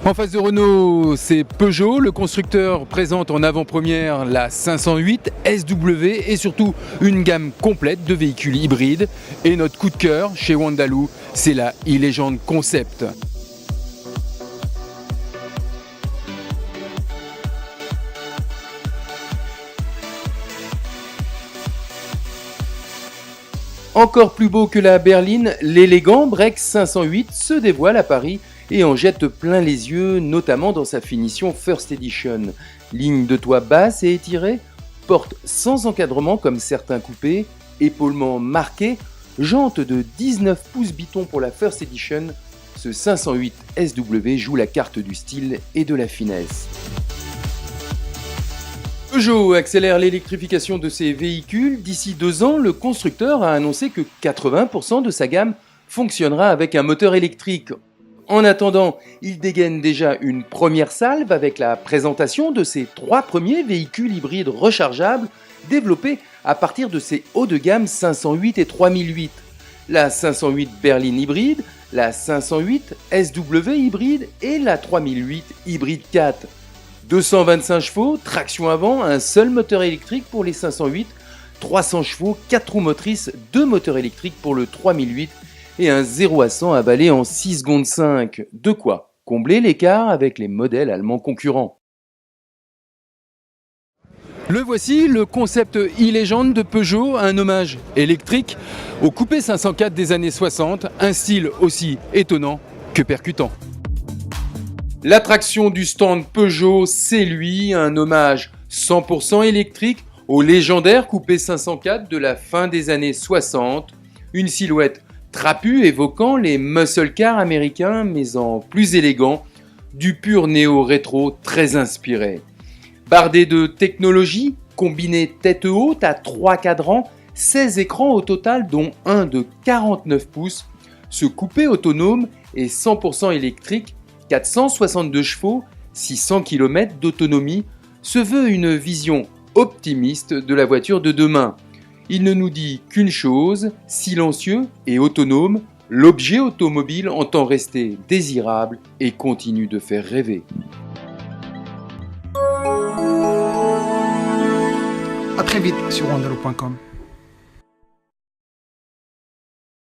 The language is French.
En face de Renault, c'est Peugeot. Le constructeur présente en avant-première la 508 SW et surtout une gamme complète de véhicules hybrides. Et notre coup de cœur chez Wandaloo, c'est la e-Legend Concept. Encore plus beau que la berline, l'élégant Break 508 se dévoile à Paris et en jette plein les yeux, notamment dans sa finition First Edition. Ligne de toit basse et étirée, porte sans encadrement comme certains coupés, épaulement marqué, jante de 19 pouces biton pour la First Edition, ce 508 SW joue la carte du style et de la finesse. Peugeot accélère l'électrification de ses véhicules. D'ici 2 ans, le constructeur a annoncé que 80% de sa gamme fonctionnera avec un moteur électrique. En attendant, il dégaine déjà une première salve avec la présentation de ses 3 premiers véhicules hybrides rechargeables développés à partir de ses hauts de gamme 508 et 3008. La 508 berline hybride, la 508 SW hybride et la 3008 hybride 4. 225 chevaux, traction avant, un seul moteur électrique pour les 508, 300 chevaux, 4 roues motrices, 2 moteurs électriques pour le 3008 et un 0 à 100 avalé en 6 secondes 5. De quoi combler l'écart avec les modèles allemands concurrents. Le voici, le concept e-Legend de Peugeot, un hommage électrique au coupé 504 des années 60, un style aussi étonnant que percutant. L'attraction du stand Peugeot, c'est lui, un hommage 100% électrique au légendaire coupé 504 de la fin des années 60, une silhouette trapue évoquant les muscle cars américains mais en plus élégant, du pur néo-rétro très inspiré. Bardé de technologie, combiné tête haute à 3 cadrans, 16 écrans au total dont un de 49 pouces, ce coupé autonome est 100% électrique, 462 chevaux, 600 km d'autonomie, se veut une vision optimiste de la voiture de demain. Il ne nous dit qu'une chose, silencieux et autonome, l'objet automobile entend rester désirable et continue de faire rêver. À très vite sur wandaloo.com.